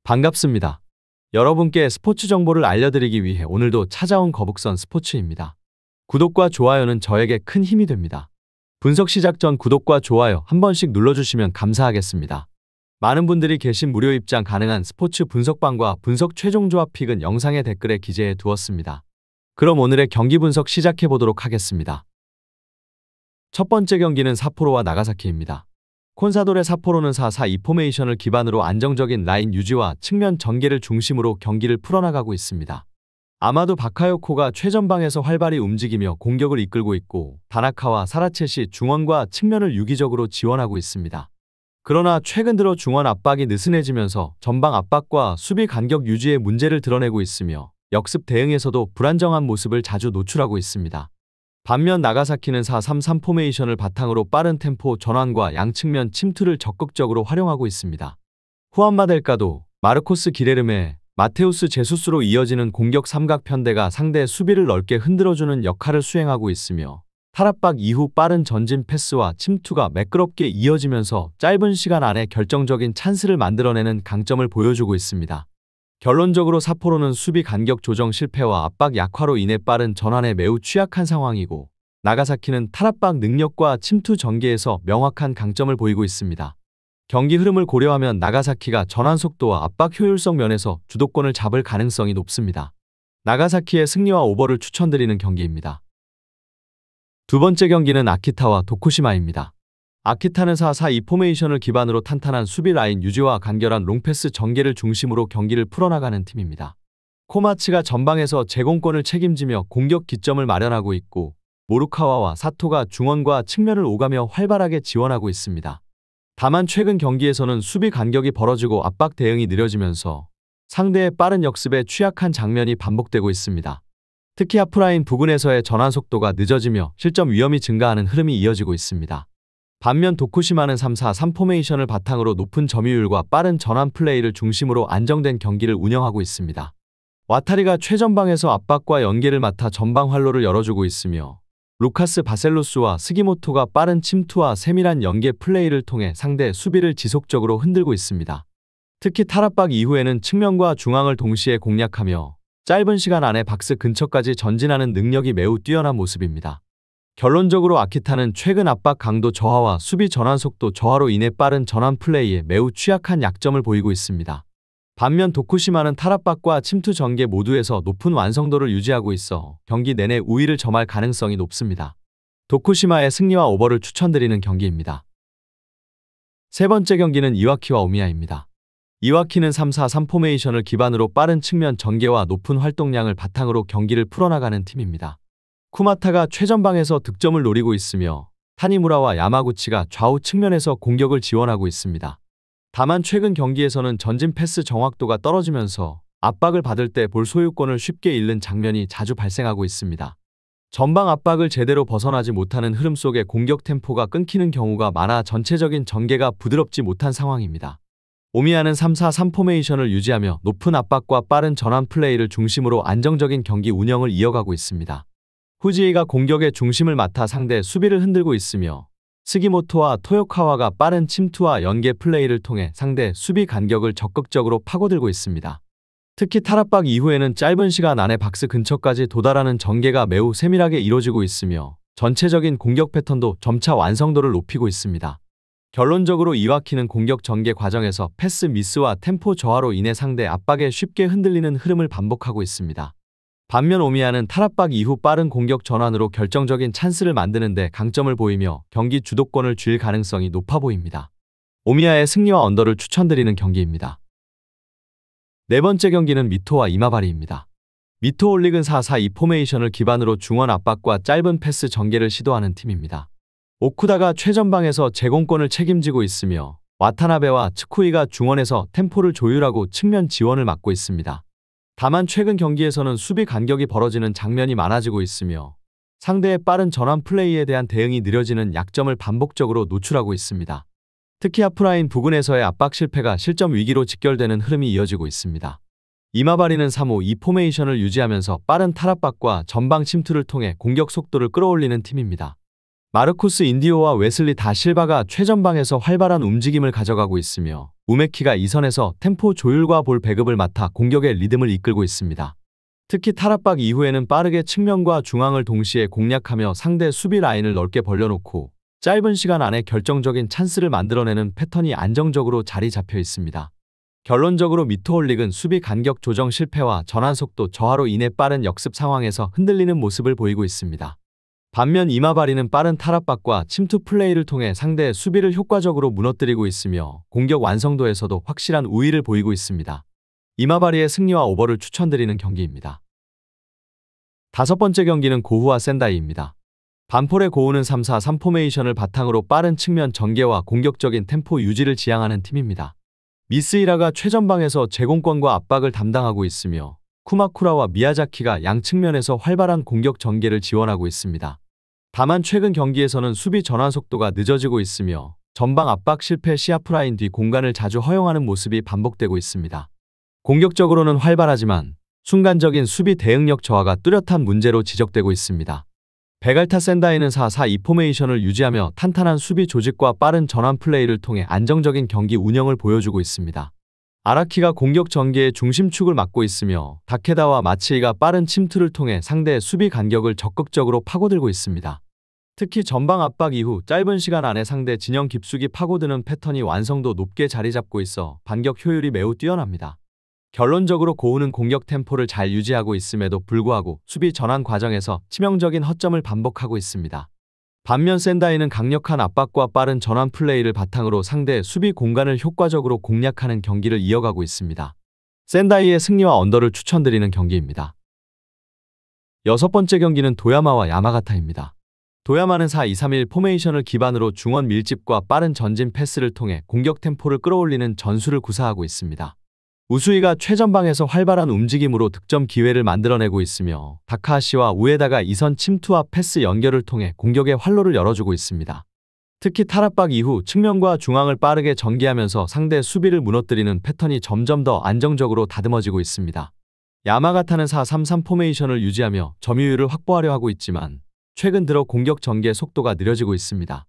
반갑습니다. 여러분께 스포츠 정보를 알려드리기 위해 오늘도 찾아온 거북선 스포츠입니다. 구독과 좋아요는 저에게 큰 힘이 됩니다. 분석 시작 전 구독과 좋아요 한 번씩 눌러주시면 감사하겠습니다. 많은 분들이 계신 무료 입장 가능한 스포츠 분석방과 분석 최종 조합 픽은 영상의 댓글에 기재해 두었습니다. 그럼 오늘의 경기 분석 시작해 보도록 하겠습니다. 첫 번째 경기는 삿포로와 나가사키입니다. 콘사도레 삿포로는 4-4-2 포메이션을 기반으로 안정적인 라인 유지와 측면 전개를 중심으로 경기를 풀어나가고 있습니다. 아마도 바카요코가 최전방에서 활발히 움직이며 공격을 이끌고 있고 다나카와 사라쳇이 중원과 측면을 유기적으로 지원하고 있습니다. 그러나 최근 들어 중원 압박이 느슨해지면서 전방 압박과 수비 간격 유지에 문제를 드러내고 있으며 역습 대응에서도 불안정한 모습을 자주 노출하고 있습니다. 반면 나가사키는 4-3-3 포메이션을 바탕으로 빠른 템포 전환과 양측면 침투를 적극적으로 활용하고 있습니다. 후안마 델가도, 마르코스 기레르메, 마테우스 제수스로 이어지는 공격 삼각 편대가 상대 수비를 넓게 흔들어주는 역할을 수행하고 있으며 탈압박 이후 빠른 전진 패스와 침투가 매끄럽게 이어지면서 짧은 시간 안에 결정적인 찬스를 만들어내는 강점을 보여주고 있습니다. 결론적으로 삿포로는 수비 간격 조정 실패와 압박 약화로 인해 빠른 전환에 매우 취약한 상황이고 나가사키는 탈압박 능력과 침투 전개에서 명확한 강점을 보이고 있습니다. 경기 흐름을 고려하면 나가사키가 전환 속도와 압박 효율성 면에서 주도권을 잡을 가능성이 높습니다. 나가사키의 승리와 오버를 추천드리는 경기입니다. 두 번째 경기는 아키타와 도쿠시마입니다. 아키타는 4-4-2 포메이션을 기반으로 탄탄한 수비 라인 유지와 간결한 롱패스 전개를 중심으로 경기를 풀어나가는 팀입니다. 코마츠가 전방에서 제공권을 책임지며 공격 기점을 마련하고 있고 모루카와와 사토가 중원과 측면을 오가며 활발하게 지원하고 있습니다. 다만 최근 경기에서는 수비 간격이 벌어지고 압박 대응이 느려지면서 상대의 빠른 역습에 취약한 장면이 반복되고 있습니다. 특히 하프라인 부근에서의 전환 속도가 늦어지며 실점 위험이 증가하는 흐름이 이어지고 있습니다. 반면 도쿠시마는 3-4-3 포메이션을 바탕으로 높은 점유율과 빠른 전환 플레이를 중심으로 안정된 경기를 운영하고 있습니다. 와타리가 최전방에서 압박과 연계를 맡아 전방 활로를 열어주고 있으며 루카스 바셀로스와 스기모토가 빠른 침투와 세밀한 연계 플레이를 통해 상대 수비를 지속적으로 흔들고 있습니다. 특히 탈압박 이후에는 측면과 중앙을 동시에 공략하며 짧은 시간 안에 박스 근처까지 전진하는 능력이 매우 뛰어난 모습입니다. 결론적으로 아키타는 최근 압박 강도 저하와 수비 전환 속도 저하로 인해 빠른 전환 플레이에 매우 취약한 약점을 보이고 있습니다. 반면 도쿠시마는 탈압박과 침투 전개 모두에서 높은 완성도를 유지하고 있어 경기 내내 우위를 점할 가능성이 높습니다. 도쿠시마의 승리와 오버를 추천드리는 경기입니다. 세 번째 경기는 이와키와 오미야입니다. 이와키는 3-4-3 포메이션을 기반으로 빠른 측면 전개와 높은 활동량을 바탕으로 경기를 풀어나가는 팀입니다. 쿠마타가 최전방에서 득점을 노리고 있으며 타니무라와 야마구치가 좌우 측면에서 공격을 지원하고 있습니다. 다만 최근 경기에서는 전진 패스 정확도가 떨어지면서 압박을 받을 때 볼 소유권을 쉽게 잃는 장면이 자주 발생하고 있습니다. 전방 압박을 제대로 벗어나지 못하는 흐름 속에 공격 템포가 끊기는 경우가 많아 전체적인 전개가 부드럽지 못한 상황입니다. 오미야는 3-4-3 포메이션을 유지하며 높은 압박과 빠른 전환 플레이를 중심으로 안정적인 경기 운영을 이어가고 있습니다. 후지이가 공격의 중심을 맡아 상대 수비를 흔들고 있으며 스기모토와 토요카와가 빠른 침투와 연계 플레이를 통해 상대 수비 간격을 적극적으로 파고들고 있습니다. 특히 탈압박 이후에는 짧은 시간 안에 박스 근처까지 도달하는 전개가 매우 세밀하게 이루어지고 있으며 전체적인 공격 패턴도 점차 완성도를 높이고 있습니다. 결론적으로 이와키는 공격 전개 과정에서 패스 미스와 템포 저하로 인해 상대 압박에 쉽게 흔들리는 흐름을 반복하고 있습니다. 반면 오미야는 탈압박 이후 빠른 공격 전환으로 결정적인 찬스를 만드는 데 강점을 보이며 경기 주도권을 쥘 가능성이 높아 보입니다. 오미야의 승리와 언더를 추천드리는 경기입니다. 네 번째 경기는 미토와 이마바리입니다. 미토 올릭은 4-4-2 포메이션을 기반으로 중원 압박과 짧은 패스 전개를 시도하는 팀입니다. 오쿠다가 최전방에서 제공권을 책임지고 있으며 와타나베와 츠쿠이가 중원에서 템포를 조율하고 측면 지원을 맡고 있습니다. 다만 최근 경기에서는 수비 간격이 벌어지는 장면이 많아지고 있으며 상대의 빠른 전환 플레이에 대한 대응이 느려지는 약점을 반복적으로 노출하고 있습니다. 특히 하프라인 부근에서의 압박 실패가 실점 위기로 직결되는 흐름이 이어지고 있습니다. 이마바리는 3-5-2 포메이션을 유지하면서 빠른 탈압박과 전방 침투를 통해 공격 속도를 끌어올리는 팀입니다. 마르코스 인디오와 웨슬리 다 실바가 최전방에서 활발한 움직임을 가져가고 있으며 우메키가 이선에서 템포 조율과 볼 배급을 맡아 공격의 리듬을 이끌고 있습니다. 특히 탈압박 이후에는 빠르게 측면과 중앙을 동시에 공략하며 상대 수비 라인을 넓게 벌려놓고 짧은 시간 안에 결정적인 찬스를 만들어내는 패턴이 안정적으로 자리 잡혀 있습니다. 결론적으로 미토홀릭은 수비 간격 조정 실패와 전환 속도 저하로 인해 빠른 역습 상황에서 흔들리는 모습을 보이고 있습니다. 반면 이마바리는 빠른 탈압박과 침투 플레이를 통해 상대의 수비를 효과적으로 무너뜨리고 있으며 공격 완성도에서도 확실한 우위를 보이고 있습니다. 이마바리의 승리와 오버를 추천드리는 경기입니다. 다섯 번째 경기는 고후와 센다이입니다. 반폴의 고우는 3-4-3 포메이션을 바탕으로 빠른 측면 전개와 공격적인 템포 유지를 지향하는 팀입니다. 미스이라가 최전방에서 제공권과 압박을 담당하고 있으며 쿠마쿠라와 미야자키가 양 측면에서 활발한 공격 전개를 지원하고 있습니다. 다만 최근 경기에서는 수비 전환 속도가 늦어지고 있으며 전방 압박 실패 시 하프라인 뒤 공간을 자주 허용하는 모습이 반복되고 있습니다. 공격적으로는 활발하지만 순간적인 수비 대응력 저하가 뚜렷한 문제로 지적되고 있습니다. 베갈타 센다이는 4-4-2 포메이션을 유지하며 탄탄한 수비 조직과 빠른 전환 플레이를 통해 안정적인 경기 운영을 보여주고 있습니다. 아라키가 공격 전개의 중심축을 맡고 있으며 다케다와 마치이가 빠른 침투를 통해 상대의 수비 간격을 적극적으로 파고들고 있습니다. 특히 전방 압박 이후 짧은 시간 안에 상대 진영 깊숙이 파고드는 패턴이 완성도 높게 자리 잡고 있어 반격 효율이 매우 뛰어납니다. 결론적으로 고우는 공격 템포를 잘 유지하고 있음에도 불구하고 수비 전환 과정에서 치명적인 허점을 반복하고 있습니다. 반면 센다이는 강력한 압박과 빠른 전환 플레이를 바탕으로 상대의 수비 공간을 효과적으로 공략하는 경기를 이어가고 있습니다. 센다이의 승리와 언더를 추천드리는 경기입니다. 여섯 번째 경기는 도야마와 야마가타입니다. 도야마는 4-2-3-1 포메이션을 기반으로 중원 밀집과 빠른 전진 패스를 통해 공격 템포를 끌어올리는 전술을 구사하고 있습니다. 우수이가 최전방에서 활발한 움직임으로 득점 기회를 만들어내고 있으며 다카하시와 우에다가 이선 침투와 패스 연결을 통해 공격의 활로를 열어주고 있습니다. 특히 탈압박 이후 측면과 중앙을 빠르게 전개하면서 상대 수비를 무너뜨리는 패턴이 점점 더 안정적으로 다듬어지고 있습니다. 야마가타는 4-3-3 포메이션을 유지하며 점유율을 확보하려 하고 있지만 최근 들어 공격 전개 속도가 느려지고 있습니다.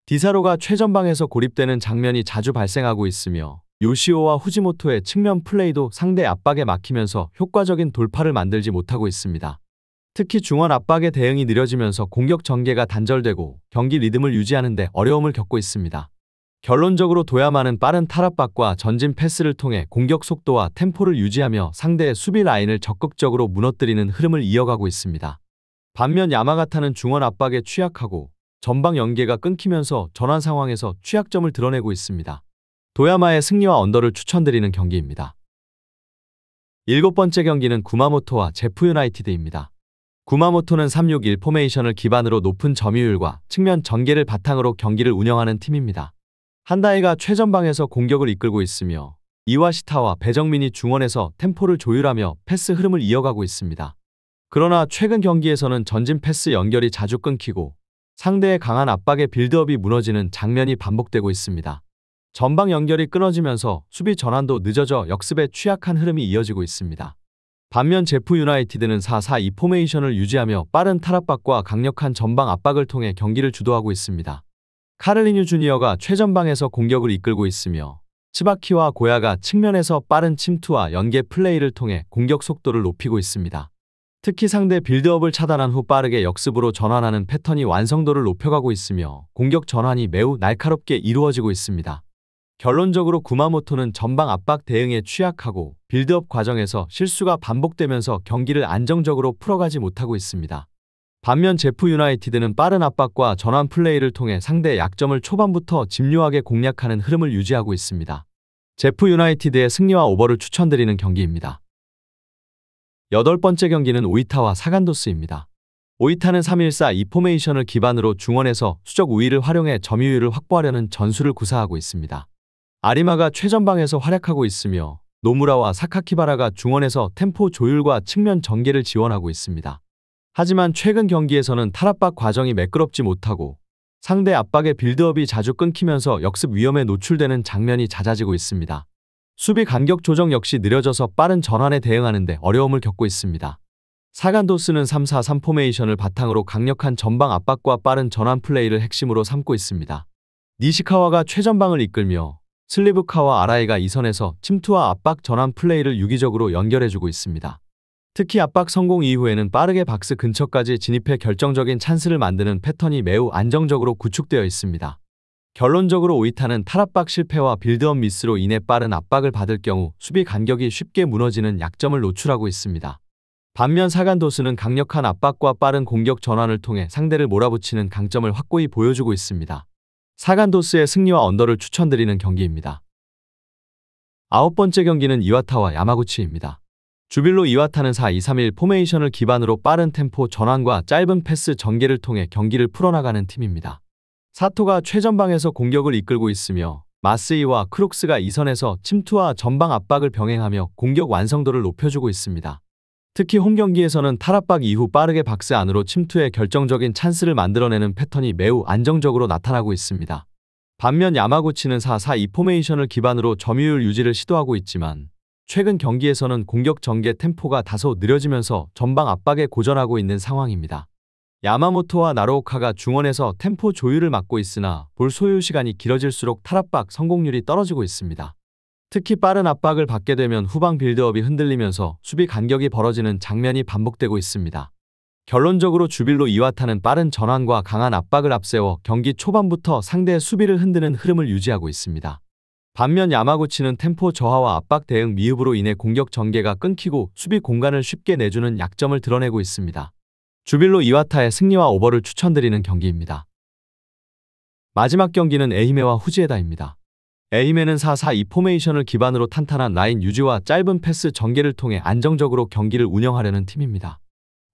디사로가 최전방에서 고립되는 장면이 자주 발생하고 있으며 요시오와 후지모토의 측면 플레이도 상대 압박에 막히면서 효과적인 돌파를 만들지 못하고 있습니다. 특히 중원 압박의 대응이 느려지면서 공격 전개가 단절되고 경기 리듬을 유지하는 데 어려움을 겪고 있습니다. 결론적으로 도야마는 빠른 탈압박과 전진 패스를 통해 공격 속도와 템포를 유지하며 상대의 수비 라인을 적극적으로 무너뜨리는 흐름을 이어가고 있습니다. 반면 야마가타는 중원 압박에 취약하고 전방 연계가 끊기면서 전환 상황에서 취약점을 드러내고 있습니다. 도야마의 승리와 언더를 추천드리는 경기입니다. 일곱 번째 경기는 구마모토와 제프 유나이티드입니다. 구마모토는 3-6-1 포메이션을 기반으로 높은 점유율과 측면 전개를 바탕으로 경기를 운영하는 팀입니다. 한다이가 최전방에서 공격을 이끌고 있으며 이와시타와 배정민이 중원에서 템포를 조율하며 패스 흐름을 이어가고 있습니다. 그러나 최근 경기에서는 전진 패스 연결이 자주 끊기고 상대의 강한 압박에 빌드업이 무너지는 장면이 반복되고 있습니다. 전방 연결이 끊어지면서 수비 전환도 늦어져 역습에 취약한 흐름이 이어지고 있습니다. 반면 제프 유나이티드는 4-4-2 포메이션을 유지하며 빠른 탈압박과 강력한 전방 압박을 통해 경기를 주도하고 있습니다. 카를리뉴 주니어가 최전방에서 공격을 이끌고 있으며 츠바키와 고야가 측면에서 빠른 침투와 연계 플레이를 통해 공격 속도를 높이고 있습니다. 특히 상대 빌드업을 차단한 후 빠르게 역습으로 전환하는 패턴이 완성도를 높여가고 있으며 공격 전환이 매우 날카롭게 이루어지고 있습니다. 결론적으로 구마모토는 전방 압박 대응에 취약하고 빌드업 과정에서 실수가 반복되면서 경기를 안정적으로 풀어가지 못하고 있습니다. 반면 제프 유나이티드는 빠른 압박과 전환 플레이를 통해 상대의 약점을 초반부터 집요하게 공략하는 흐름을 유지하고 있습니다. 제프 유나이티드의 승리와 오버를 추천드리는 경기입니다. 여덟 번째 경기는 오이타와 사간도스입니다. 오이타는 3-1-4-2 포메이션을 기반으로 중원에서 수적 우위를 활용해 점유율을 확보하려는 전술을 구사하고 있습니다. 아리마가 최전방에서 활약하고 있으며 노무라와 사카키바라가 중원에서 템포 조율과 측면 전개를 지원하고 있습니다. 하지만 최근 경기에서는 탈압박 과정이 매끄럽지 못하고 상대 압박의 빌드업이 자주 끊기면서 역습 위험에 노출되는 장면이 잦아지고 있습니다. 수비 간격 조정 역시 느려져서 빠른 전환에 대응하는 데 어려움을 겪고 있습니다. 사간도스는 3-4-3 포메이션을 바탕으로 강력한 전방 압박과 빠른 전환 플레이를 핵심으로 삼고 있습니다. 니시카와가 최전방을 이끌며 슬리브카와 아라이가 이선에서 침투와 압박 전환 플레이를 유기적으로 연결해주고 있습니다. 특히 압박 성공 이후에는 빠르게 박스 근처까지 진입해 결정적인 찬스를 만드는 패턴이 매우 안정적으로 구축되어 있습니다. 결론적으로 오이타는 탈압박 실패와 빌드업 미스로 인해 빠른 압박을 받을 경우 수비 간격이 쉽게 무너지는 약점을 노출하고 있습니다. 반면 사간도스는 강력한 압박과 빠른 공격 전환을 통해 상대를 몰아붙이는 강점을 확고히 보여주고 있습니다. 사간도스의 승리와 언더를 추천드리는 경기입니다. 9번째 경기는 이와타와 야마구치입니다. 주빌로 이와타는 4-2-3-1 포메이션을 기반으로 빠른 템포 전환과 짧은 패스 전개를 통해 경기를 풀어나가는 팀입니다. 사토가 최전방에서 공격을 이끌고 있으며 마스이와 크룩스가 이선에서 침투와 전방 압박을 병행하며 공격 완성도를 높여주고 있습니다. 특히 홈경기에서는 탈압박 이후 빠르게 박스 안으로 침투해 결정적인 찬스를 만들어내는 패턴이 매우 안정적으로 나타나고 있습니다. 반면 야마구치는 4-4-2 포메이션을 기반으로 점유율 유지를 시도하고 있지만 최근 경기에서는 공격 전개 템포가 다소 느려지면서 전방 압박에 고전하고 있는 상황입니다. 야마모토와 나로오카가 중원에서 템포 조율을 맡고 있으나 볼 소요 시간이 길어질수록 탈압박 성공률이 떨어지고 있습니다. 특히 빠른 압박을 받게 되면 후방 빌드업이 흔들리면서 수비 간격이 벌어지는 장면이 반복되고 있습니다. 결론적으로 주빌로 이와타는 빠른 전환과 강한 압박을 앞세워 경기 초반부터 상대의 수비를 흔드는 흐름을 유지하고 있습니다. 반면 야마구치는 템포 저하와 압박 대응 미흡으로 인해 공격 전개가 끊기고 수비 공간을 쉽게 내주는 약점을 드러내고 있습니다. 주빌로 이와타의 승리와 오버를 추천드리는 경기입니다. 마지막 경기는 에히메와 후지에다입니다. 에히메는 4-4-2 포메이션을 기반으로 탄탄한 라인 유지와 짧은 패스 전개를 통해 안정적으로 경기를 운영하려는 팀입니다.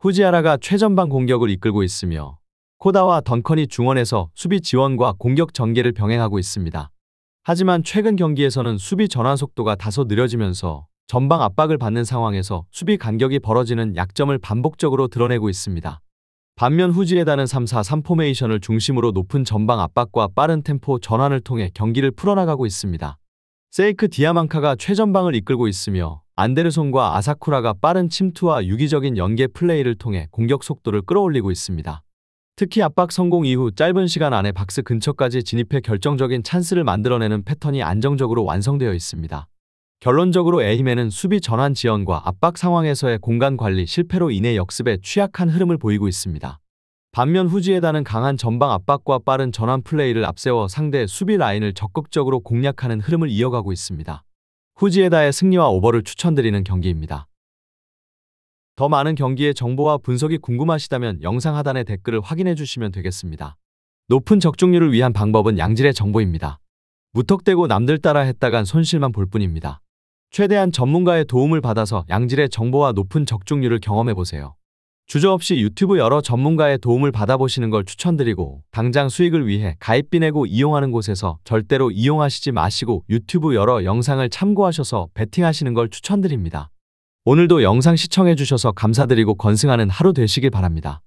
후지하라가 최전방 공격을 이끌고 있으며 코다와 던컨이 중원에서 수비 지원과 공격 전개를 병행하고 있습니다. 하지만 최근 경기에서는 수비 전환 속도가 다소 느려지면서 전방 압박을 받는 상황에서 수비 간격이 벌어지는 약점을 반복적으로 드러내고 있습니다. 반면 후지에다는 3-4-3 포메이션을 중심으로 높은 전방 압박과 빠른 템포 전환을 통해 경기를 풀어나가고 있습니다. 세이크 디아망카가 최전방을 이끌고 있으며 안데르손과 아사쿠라가 빠른 침투와 유기적인 연계 플레이를 통해 공격 속도를 끌어올리고 있습니다. 특히 압박 성공 이후 짧은 시간 안에 박스 근처까지 진입해 결정적인 찬스를 만들어내는 패턴이 안정적으로 완성되어 있습니다. 결론적으로 에히메는 수비 전환 지연과 압박 상황에서의 공간 관리 실패로 인해 역습에 취약한 흐름을 보이고 있습니다. 반면 후지에다는 강한 전방 압박과 빠른 전환 플레이를 앞세워 상대의 수비 라인을 적극적으로 공략하는 흐름을 이어가고 있습니다. 후지에다의 승리와 오버를 추천드리는 경기입니다. 더 많은 경기의 정보와 분석이 궁금하시다면 영상 하단의 댓글을 확인해 주시면 되겠습니다. 높은 적중률을 위한 방법은 양질의 정보입니다. 무턱대고 남들 따라 했다간 손실만 볼 뿐입니다. 최대한 전문가의 도움을 받아서 양질의 정보와 높은 적중률을 경험해보세요. 주저없이 유튜브 여러 전문가의 도움을 받아보시는 걸 추천드리고 당장 수익을 위해 가입비 내고 이용하는 곳에서 절대로 이용하시지 마시고 유튜브 여러 영상을 참고하셔서 베팅하시는 걸 추천드립니다. 오늘도 영상 시청해주셔서 감사드리고 건승하는 하루 되시길 바랍니다.